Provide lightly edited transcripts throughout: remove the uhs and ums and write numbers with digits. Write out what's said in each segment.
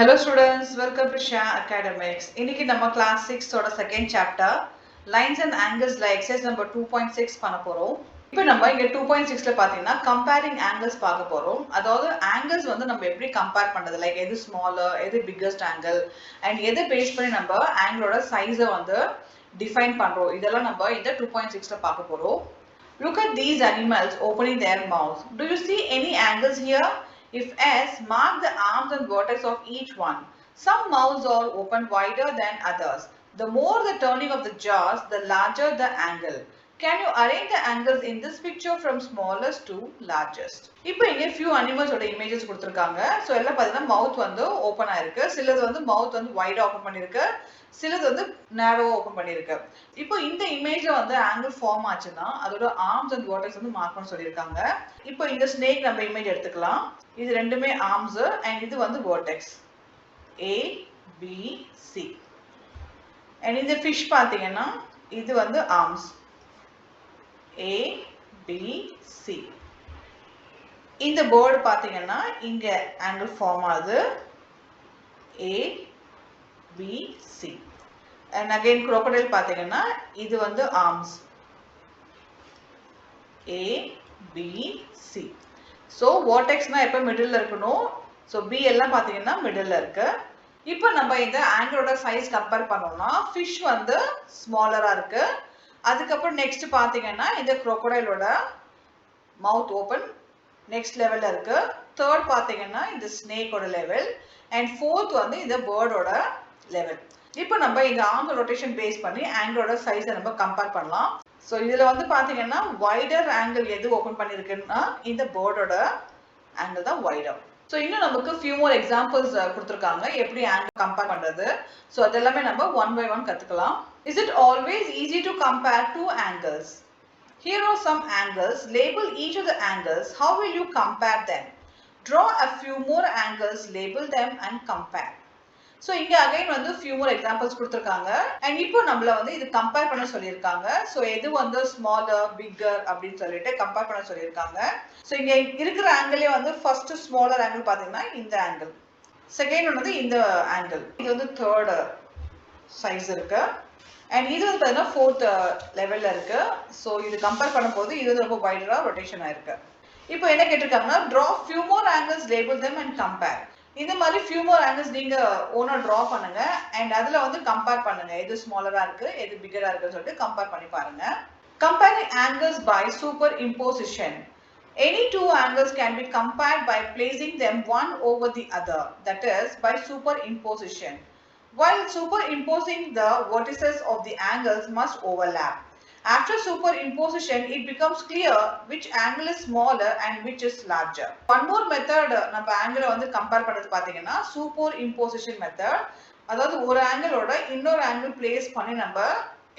Hello students, welcome to Shah Academics. இன்னைக்கு நம்ம class 6 ஓட second chapter lines and angles ல exercise number 2.6 பண்ண போறோம். இப்போ நம்ம இங்க 2.6ல பாத்தீங்கன்னா comparing angles பார்க்க போறோம். அதாவது angles வந்து நம்ம எப்படி compare பண்றது, like எது smaller, எது biggest angle and எதை பேஸ் பண்ணி நம்ம angle ஓட size வந்து define பண்றோம். இதெல்லாம் நம்ம இந்த 2.6ல பார்க்க போறோம். Look at these animals opening their mouths. Do you see any angles here? If yes, mark the arms and vertex of each one. Some mouths are open wider than others. The more the turning of the jaws, the larger the angle. Can you arrange the angles in this picture from smallest to largest? இப்போ இங்க few animals ஓட images கொடுத்திருக்காங்க. So எல்லாம் பாத்தீங்கன்னா mouth வந்து open ஆயிருக்கு. சிலது வந்து mouth வந்து wide ஓபன் பண்ணிருக்கு. சிலது வந்து narrow ஓபன் பண்ணிருக்கு. இப்போ இந்த இமேஜ் வந்து angle form ஆச்சுன்னா அதோட arms and vertex வந்து மார்க் பண்ண சொல்லிருக்காங்க. இப்போ இந்த snake நம்ம இமேஜ் எடுத்துக்கலாம். இது ரெண்டுமே arms and இது வந்து vertex. A B C. And இந்த fish பாத்தீங்கன்னா இது வந்து arms. A B C. இந்த bird பாத்தீங்கன்னா இங்க angle form ஆகுது. A B C. And again crocodile பாத்தீங்கன்னா இது வந்து arms. A B C. So vertex னா எப்ப மிடில்ல இருக்கணும். So B எல்லாம் பாத்தீங்கன்னா மிடில்ல இருக்கு. இப்போ நம்ம இந்த ஆங்கிளோட சைஸ் கம்பேர் பண்ணோம்னா fish வந்து ஸ்மாலரா இருக்கு. அதுக்கப்புறம் நெக்ஸ்ட் பாத்தீங்கன்னா இந்த crocodileோட மவுத் ஓபன் நெக்ஸ்ட் லெவல்ல இருக்கு. தேர்ட் பாத்தீங்கன்னா இந்த ஸ்னேக்கோட லெவல் அண்ட் ஃபோர்த் வந்து இந்த பேர்டோட லெவல். இப்போ நம்ம இந்த ஆர்ம் ரொட்டேஷன் பேஸ் பண்ணி ஆங்கிளோட சைஸை நம்ம கம்பேர் பண்ணலாம். ஸோ இதுல வந்து பாத்தீங்கன்னா வைடர் ஆங்கிள் எது ஓபன் பண்ணிருக்குன்னா இந்த பேர்டோட ஆங்கிள் தான் வைடர். ஸோ இன்னும் நமக்கு ஃபியூ மோர் எக்ஸாம்பிள்ஸ் கொடுத்துருக்காங்க எப்படி ஆங்கிள் கம்பேர் பண்றது. ஸோ அதெல்லாமே நம்ம ஒன் பை ஒன் கத்துக்கலாம். Is it always easy to compare two angles? Here are some angles. Label each of the angles. How will you compare them? Draw a few more angles, label them and compare. So இங்க again வந்து few more examples கொடுத்திருக்காங்க and இப்போ நம்மள வந்து இது compare பண்ண சொல்லிருக்காங்க. So எது வந்து smaller, bigger அப்படின்னு சொல்லிட்டு compare பண்ண சொல்லிருக்காங்க. So இங்க இருக்கிற ஆங்கிளே வந்து first smaller angle பாத்தீங்கன்னா இந்த angle. Second வந்து இந்த angle. இது வந்து third size இருக்கு. And இது வந்து பாத்தீங்கன்னா fourth லெவல்ல இருக்கு. So இது கம்பேர் பண்ணும்போது இது வந்து ரொம்ப வைடரா ரொட்டேஷன் ஆயிருக்கு. இப்போ என்ன கேட்டிருக்காங்கன்னா draw few more angles, label them and compare. இந்த மாதிரி few more angles நீங்க ஓனா draw பண்ணுங்க and அதுல வந்து கம்பேர் பண்ணுங்க. எது ஸ்மாலரா இருக்கு, எது பிக்கரா இருக்குன்னு சொல்லிட்டு கம்பேர் பண்ணி பாருங்க. Comparing angles by superimposition. Any two angles can be compared by placing them one over the other. That is by superimposition. While superimposing, the vertices of the angles must overlap. After superimposition, it becomes clear which angle is smaller and which is larger. One more method நம்ம angle வந்து compare பண்றது பாத்தீங்கன்னா superimposition method. அதாவது ஒரு ஆங்கிளோட இன்னொரு angle place பண்ணி நம்ம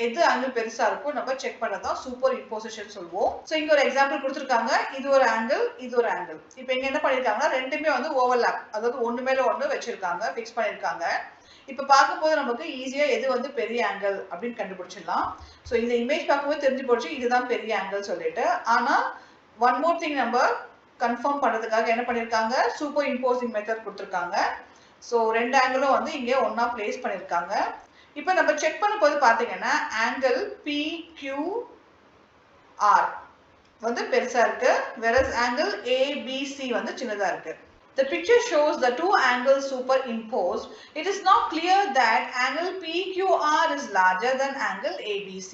எது ஆங்கிள் பெருசா இருக்கும் நம்ம செக் பண்ணதான் சூப்பர் இம்போசிஷன் சொல்லுவோம். சோ இங்க ஒரு எக்ஸாம்பிள் கொடுத்திருக்காங்க. இது ஒரு ஆங்கிள், இது ஒரு ஆங்கிள். இப்போ இங்க என்ன பண்ணிருக்காங்கன்னா ரெண்டுமே வந்து ஓவர்லாப், அதாவது ஒண்ணு மேல ஒண்ணு வச்சிருக்காங்க, ஃபிக்ஸ் பண்ணிருக்காங்க. இப்ப பார்க்கும்போது நமக்கு ஈஸியா எது வந்து பெரிய ஆங்கிள் அப்படின்னு கண்டுபிடிச்சிடலாம். ஸோ இந்த இமேஜ் பார்க்கும்போது தெரிஞ்சு போச்சு இதுதான் பெரிய ஆங்கிள் சொல்லிட்டு. ஆனா ஒன் மோர் திங் நம்ம கன்ஃபார்ம் பண்றதுக்காக என்ன பண்ணிருக்காங்க, சூப்பர் இம்போசிங் மெத்தட் கொடுத்துருக்காங்க. ஸோ ரெண்டு ஆங்கிளும் வந்து இங்கே ஒன்னா பிளேஸ் பண்ணிருக்காங்க. இப்போ நம்ம செக் பண்ணும்போது பாத்தீங்கன்னா ஆங்கிள் PQR வந்து பெருசா இருக்கு, whereas angle ABC வந்து சின்னதா இருக்கு. The picture shows the two angles superimposed. It is now clear that angle PQR is larger than angle ABC.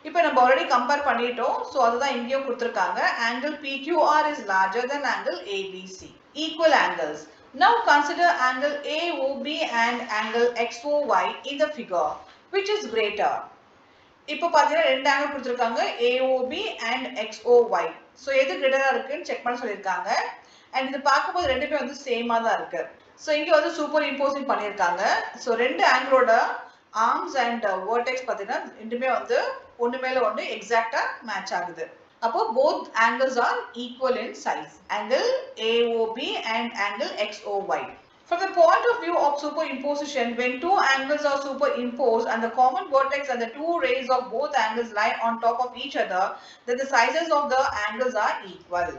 இப்போ நம்ம already compare பண்ணிட்டோம். So அதுதான் இங்கேயும் கொடுத்திருக்காங்க. Angle PQR is larger than angle ABC. Equal angles. Now consider angle AOB and angle XOY in the figure. Which is greater? இப்போ பாத்தீங்கன்னா ரெண்டு angle கொடுத்திருக்காங்க, AOB and XOY. So எது கிரேட்டரா இருக்குன்னு செக் பண்ண சொல்லிருக்காங்க. அண்ட் இது பார்க்கும்போது ரெண்டுமே வந்து சேமா தான் இருக்கு. ஸோ இங்க வந்து சூப்பர் இம்போசிங் பண்ணியிருக்காங்க. ஸோ ரெண்டு ஆங்கிளோட ஆர்ம்ஸ் அண்ட் வெர்டெக்ஸ் பார்த்தீங்கன்னா ரெண்டுமே வந்து ஒன்று மேல ஒன்று எக்ஸாக்டா மேட்ச் ஆகுது. அப்போ both angles are equal in size. Angle AOB and angle XOY. From the point of view of superimposition, when two angles are superimposed and the common vertex and the two rays of both angles lie on top of each other, then the sizes of the angles are equal.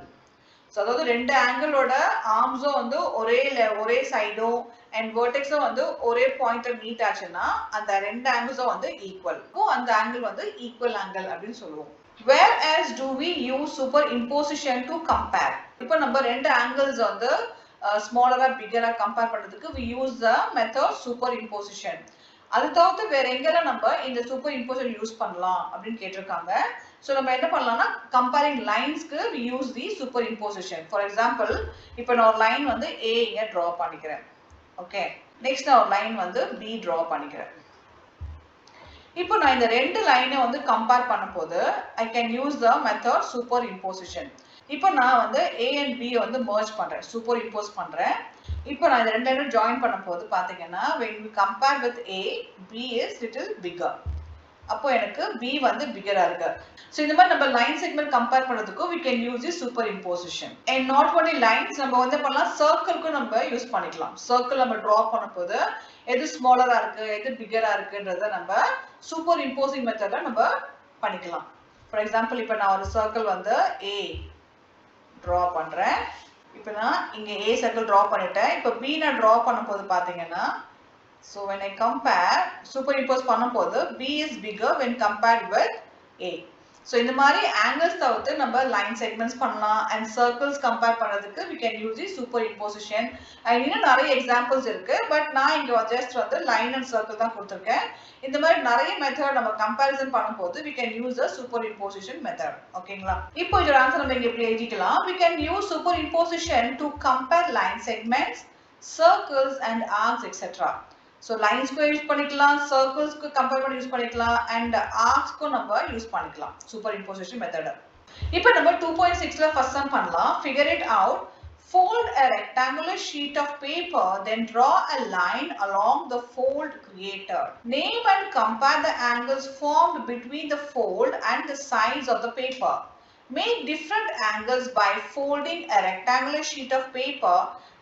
So அதாவது ரெண்டு ஆங்கிளோட ஆர்ம்ஸும் வந்து ஒரே சைடும் and வெர்டெக்ஸும் வந்து ஒரே பாயிண்ட்ல meet ஆச்சுன்னா அந்த ரெண்டு ஆங்கிள்ஸும் வந்து ஈக்குவல். அந்த ஆங்கிள் வந்து ஈக்குவல் ஆங்கிள் அப்படின்னு சொல்லுவோம். Where else do we use superimposition to compare? இப்போ நம்ம ரெண்டு ஆங்கிள்ஸ் வந்து ஸ்மாலரா பிகரா கம்பேர் பண்றதுக்கு we use the method superimposition. அது தவிர்த்து வேற எங்கெல்லாம் நம்ம இந்த superimposition யூஸ் பண்ணலாம் அப்படின்னு கேட்டிருக்காங்க. ஸோ நம்ம என்ன பண்ணலாம்னா கம்பேரிங் லைன்ஸ்க்கு we use the superimposition. For example இப்போ நான் ஒரு லைன் வந்து A இங்க ட்ரா பண்ணிக்கிறேன். ஓகே, நெக்ஸ்ட் நான் ஒரு லைன் வந்து B ட்ரா பண்ணிக்கிறேன். இப்போ நான் இந்த ரெண்டு லைனை வந்து கம்பேர் பண்ணும்போது I can use the method superimposition. இப்போ நான் வந்து A and B வந்து merge பண்றேன், superimpose பண்றேன். இப்போ நான் இந்த ரெண்டு லைனும் ஜாயின் பண்ணும்போது பாத்தீங்கன்னா when we compare with A, B is little bigger. அப்போ எனக்கு B வந்து பிகரா இருக்கு. ஸோ இந்த மாதிரி நம்ம லைன் செக்மெண்ட் கம்பேர் பண்றதுக்கு we can use this superimposition. And not only lines, நம்ம வந்து பண்ணலாம் சர்க்கிள்க்கும் நம்ம யூஸ் பண்ணிக்கலாம். சர்க்கிள் நம்ம டிரா பண்ணும்போது எது ஸ்மாலரா இருக்கு எது பிகரா இருக்குன்றத நம்ம சூப்பர் இம்போசிங் மெத்தட்ல நம்ம பண்ணிக்கலாம். ஃபார் எக்ஸாம்பிள் இப்போ நான் ஒரு சர்க்கிள் வந்து A டிரா பண்றேன். இப்போ நான் இங்க A சர்க்கிள் டிரா பண்ணிட்டேன். இப்போ B நான் டிரா பண்ணும்போது பாத்தீங்கன்னா so when I compare superimpose பண்ணும்போது B is bigger when compared with A. So இந்த மாதிரி angles தவிர்த்து நம்ம line segments பண்ணலாம் and circles compare பண்றதுக்கு we can use the superimposition. and இன்னும் நிறைய examples இருக்கு, பட் நான் இங்க just வந்து line and circle தான் கொடுத்திருக்கேன். இந்த மாதிரி நிறைய மெத்தட் நம்ம கம்பேரிசன் பண்ணும்போது we can use the superimposition method. ஓகேங்களா? இப்போ இதோட ஆன்சர் நம்ம இங்க எப்படி எழுதிக்கலாம்? We can use superimposition to compare line segments, circles and arcs etc. So lines को யூஸ் பண்ணிக்கலாம், circles को compare பண்ணி யூஸ் பண்ணிக்கலாம் and arcs को நம்ம யூஸ் பண்ணிக்கலாம் superimposition method. இப்போ நம்ம 2.6 ல first sum பண்ணலாம். Figure it out. Fold a rectangular sheet of paper, then draw a line along the fold created. Name and compare the angles formed between the fold and the sides of the paper. Make different angles by folding a rectangular sheet of paper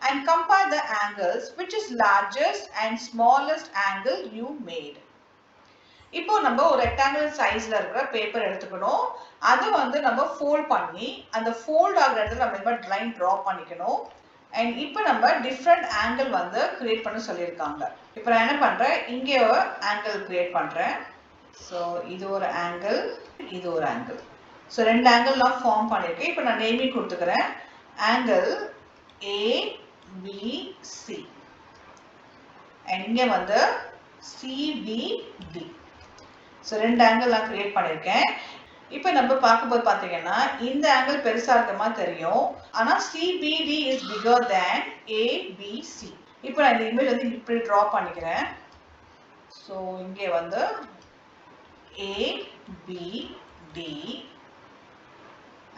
and compare the angles which is largest and smallest angle you made. இப்போ நம்ம ஒரு rectangular சைஸ்ல இருக்கிற paper எடுத்துக்கணும். அதை வந்து நம்ம fold பண்ணி அந்த ஃபோல்ட் ஆகிற இடத்துல நம்ம இந்த மாதிரி லைன் டிரா பண்ணிக்கணும். அண்ட் இப்போ நம்ம டிஃப்ரெண்ட் ஆங்கிள் வந்து கிரியேட் பண்ண சொல்லியிருக்காங்க. இப்போ நான் என்ன பண்றேன், இங்கே ஒரு ஆங்கிள் கிரியேட் பண்றேன். ஸோ இது ஒரு ஆங்கிள், இது ஒரு ஆங்கிள். ஸோ ரெண்டு ஆங்கிள் நான் ஃபார்ம் பண்ணியிருக்கேன். இப்போ நான் நேமிங் கொடுத்துக்கிறேன், ஆங்கிள் ABC and இங்க வந்து CBD. ஸோ ரெண்டு ஆங்கிள் நான் கிரியேட் பண்ணியிருக்கேன். இப்போ நம்ம பார்க்கும்போது பார்த்தீங்கன்னா இந்த ஆங்கிள் பெருசா இருக்க மாதிரி தெரியும், ஆனா CBD is bigger than ABC. இப்போ நான் இந்த இமேஜ் வந்து இப்படி டிரா பண்ணிக்கிறேன். ஸோ இங்கே வந்து ABD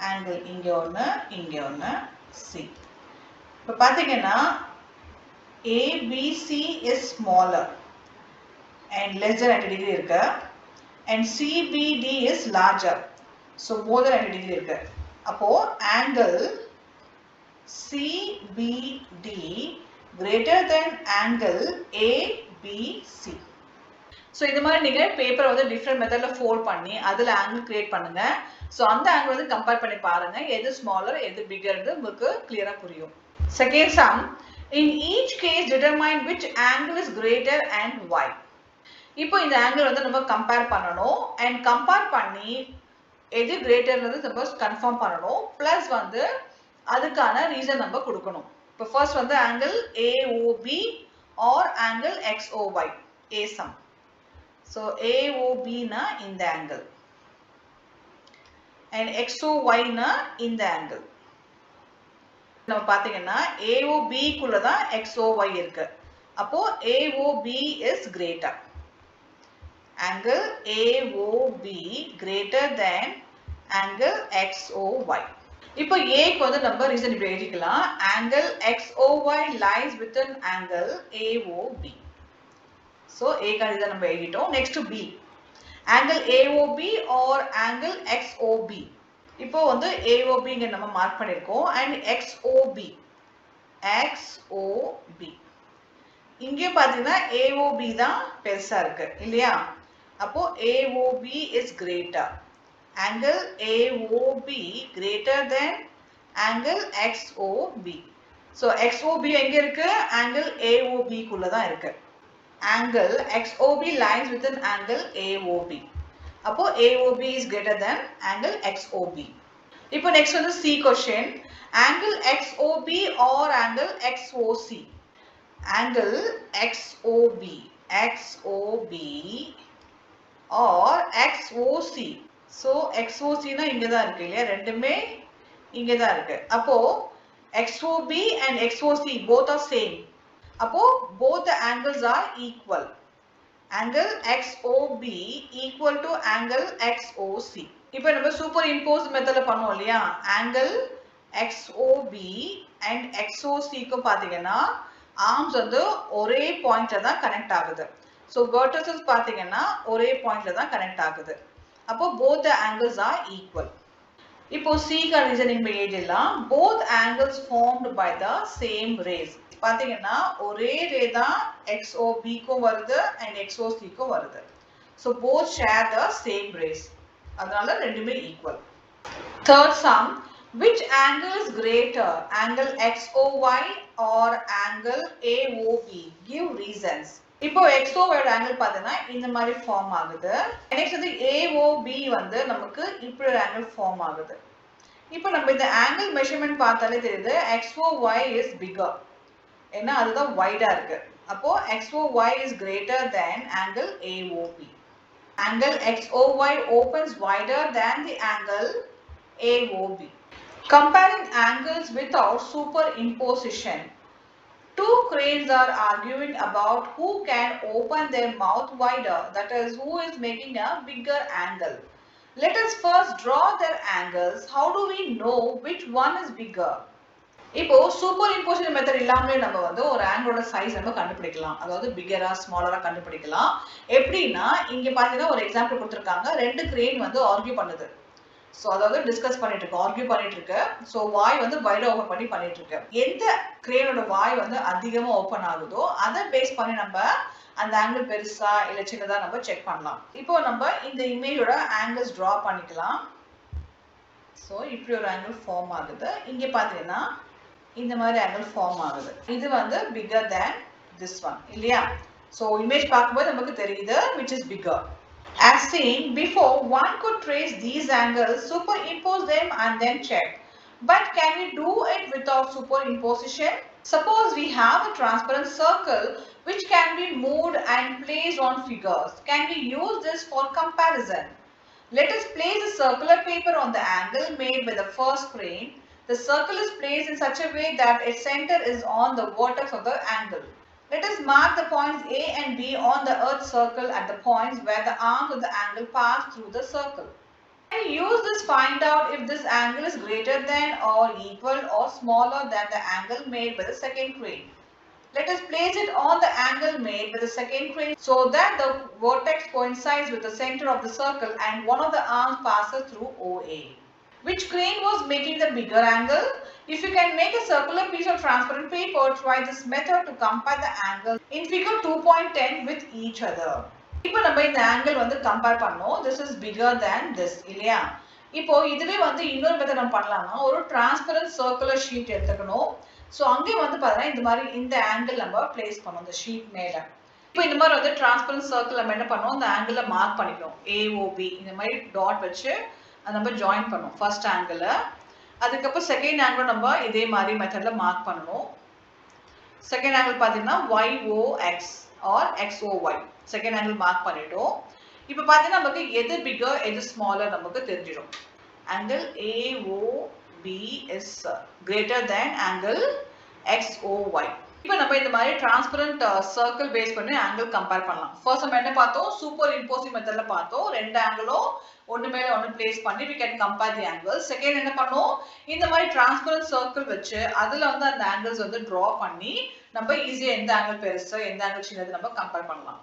ஆங்கிள் இங்க ஒன்று இங்க ஒன்று C. இப்போ பார்த்தீங்கன்னா ABC is smaller and less than 90 degree இருக்கு and CBD is larger, so more than 90 degree இருக்கு. அப்போ angle CBD greater than angle ABC. So இது மாதிரி நீங்க பேப்பரை வந்து டிஃப்ரெண்ட் மெத்தட்ல ஃபோல்ட் பண்ணி அதுல ஆங்கிள் கிரியேட் பண்ணுங்க. ஸோ அந்த ஆங்கிள் வந்து கம்பேர் பண்ணி பாருங்க, எது ஸ்மாலர் எது பிகர்னு உங்களுக்கு கிளியரா புரியும். Second sum, in each case determine which angle is greater and why. இப்போ இந்த ஆங்கிள் வந்து நம்ம கம்பேர் பண்ணணும் and கம்பேர் பண்ணி எது கிரேட்டர்ன்றது நம்ம கன்ஃபார்ம் பண்ணணும், பிளஸ் வந்து அதுக்கான ரீசன் நம்ம கொடுக்கணும். இப்போ ஃபர்ஸ்ட் வந்து angle AOB or angle XOY, A sum. So AOB னா இந்த ஆங்கிள் and XOY னா இந்த ஆங்கிள். நம்ம பாத்தீங்கன்னா AOB குள்ள தான் XOY இருக்கு. அப்போ AOB is greater. Angle AOB greater than angle XOY. இப்போ A க்கு வந்து நம்ம ரீசன் இப்படி எழுதிக்கலாம், angle XOY lies within angle AOB. So A க்கு இத நம்ம எழுதிட்டோம். Next to B, angle AOB or angle XOB. இப்போ வந்து AOB இங்க நம்ம மார்க் பண்ணிருக்கோம் and XOB இங்க பாத்தீங்கன்னா AOB தான் பெருசா இருக்கு இல்லையா? அப்போ AOB is greater. Angle AOB greater than angle XOB. So XOB எங்க இருக்கு? angle AOB குள்ள தான் இருக்கு. Angle XOB lies with an angle AOB. அப்போ AOB is greater than angle XOB. இப்போ next வந்து C question. Angle XOB or angle XOC. Angle XOB or XOC. So XOC na inga da irukku illaya rendume inga da irukku. Appo XOB and XOC both are same. Appo both the angles are equal. Angle XOB equal to angle XOC. இப்போ நம்ம superimpose method la பண்ணுவோம் இல்லையா, angle XOB and XOC க்கு பாத்தீங்கன்னா arms வந்து ஒரே பாயிண்ட்ல தான் கனெக்ட் ஆகுது. So vertices பாத்தீங்கன்னா ஒரே பாயிண்ட்ல தான் கனெக்ட் ஆகுது. அப்போ both the angles are equal. இப்போ C க்கு ரீசனிங் எழுதலாம். both angles formed by the same rays. பாத்தீங்கன்னா ஒரே ரே தான் XOB க்கும் வருது and XOC க்கும் வருது. So both share the same rays. அதனால ரெண்டுமே equal. Third sum, which angle is greater, angle XOY or angle AOB? Give reasons. இப்போ XOY ஓட angle பார்த்தனா இந்த மாதிரி ஃபார்ம் ஆகுது. நெக்ஸ்ட் வந்து AOB வந்து நமக்கு இப்படி ஒரு angle ஃபார்ம் ஆகுது. இப்போ நம்ம இந்த angle measurement பார்த்தாலே தெரியுது XOY is bigger. ஏன்னா அதுதான் வைடா இருக்கு. அப்போ XOY is greater than angle AOB. Angle XOY opens wider than the angle AOB. Comparing angles without superimposition. Two cranes are arguing about who can open their mouth wider, that is, who is making a bigger angle. Let us first draw their angles. How do we know which one is bigger? இப்போ superimposition method இல்லாமலே நம்ம வந்து ஒரு ஆங்கிளோட size நம்ம கண்டுபிடிக்கலாம். அதாவது பிகரா ஸ்மாலரா கண்டுபிடிக்கலாம். எப்படின்னா இங்க பாத்தீங்கன்னா ஒரு எக்ஸாம்பிள் கொடுத்திருக்காங்க. ரெண்டு கிரேன் வந்து ஆர்கியூ பண்ணுது. சோ அதாவது டிஸ்கஸ் பண்ணிட்டு இருக்கு, ஆர்கியூ பண்ணிட்டு இருக்கு. சோ வாய் வந்து வைடா ஓபன் பண்ணிட்டு இருக்கு. எந்த கிரேனோட வாய் வந்து அதிகமா ஓபன் ஆகுதோ அதை பேஸ் பண்ணி நம்ம அந்த ஆங்கிள் பெருசா இல்ல சின்னதா நம்ம செக் பண்ணலாம். இப்போ நம்ம இந்த இமேஜோட ஆங்கிள்ஸ் டிரா பண்ணிக்கலாம். சோ இப்படி ஒரு ஆங்கிள் ஃபார்ம் ஆகுது. இங்க பாத்தீங்கன்னா இந்த மாதிரி ஆங்கிள் ஃபார்ம் ஆகுது. இது வந்து bigger than this one இல்லையா? சோ இமேஜ் பார்க்கும்போது நமக்கு தெரியுது which is bigger. As seen before, one could trace these angles, superimpose them and then check. But can we do it without superimposition? Suppose we have a transparent circle which can be moved and placed on figures. Can we use this for comparison? Let us place a circular paper on the angle made by the first crane. The circle is placed in such a way that its center is on the vertex of the angle. Let us mark the points A and B on the earth circle at the points where the arms of the angle pass through the circle. Can we use this to find out if this angle is greater than or equal or smaller than the angle made by the second crane? Let us place it on the angle made by the second crane so that the vertex coincides with the center of the circle and one of the arms passes through OA. Which crane was making the bigger angle? If you can make a circular piece of transparent paper, try this method to compare the angle in figure 2.10 with each other. இப்போ நம்ம இந்த angle வந்து compare பண்ணோம். This is bigger than this இல்லையா? இப்போ இதுவே வந்து இன்னொரு மெத்தட் நம்ம பண்ணலாம்னா ஒரு transparent circular sheet எடுத்துக்கணும். சோ அங்கே வந்து பாத்தீங்கன்னா இந்த மாதிரி இந்த angle நம்ம place பண்ணோம் இந்த sheet மேல. இப்போ இந்த மாதிரி வந்து transparent circle நம்ம என்ன பண்ணோம், இந்த angle மார்க் பண்ணிக்கணும். AOB இந்த மாதிரி டாட் வச்சு நம்ம ஜாயின் பண்ணோம் ஃபர்ஸ்ட் ஆங்கிள். அதுக்கப்புறம் செகண்ட் ஆங்கிள் நம்ம இதே மாதிரி மெத்தட்ல மார்க் பண்ணணும். செகண்ட் ஆங்கிள் பாத்தீங்கன்னா YOX or XOY second angle mark பண்ணிட்டோம். இப்போ பாத்தீங்கன்னா நமக்கு எது பிகர் எது ஸ்மாலர் நமக்கு தெரிஞ்சிடும். Angle AOB is greater than angle XOY. இப்போ நம்ம இந்த மாதிரி டிரான்ஸ்பரண்ட் சர்க்கிள் பேஸ் பண்ணி ஆங்கிள் கம்பேர் பண்ணலாம். ஃபர்ஸ்ட் நம்ம என்ன பார்த்தோம், சூப்பர் இம்போசிங் மெத்தட்ல பார்த்தோம். ரெண்டு ஆங்கிளும் ஒன்னு மேல ஒன்னு பிளேஸ் பண்ணி we can compare the angles. Second என்ன பண்ணோம், இந்த மாதிரி டிரான்ஸ்பரண்ட் சர்க்கிள் வச்சு அதுல வந்து அந்த ஆங்கிள்ஸ் வந்து டிரா பண்ணி நம்ம ஈஸியா எந்த ஆங்கிள் பெருசு எந்த ஆங்கிள் சின்னது நம்ம கம்பேர் பண்ணலாம்.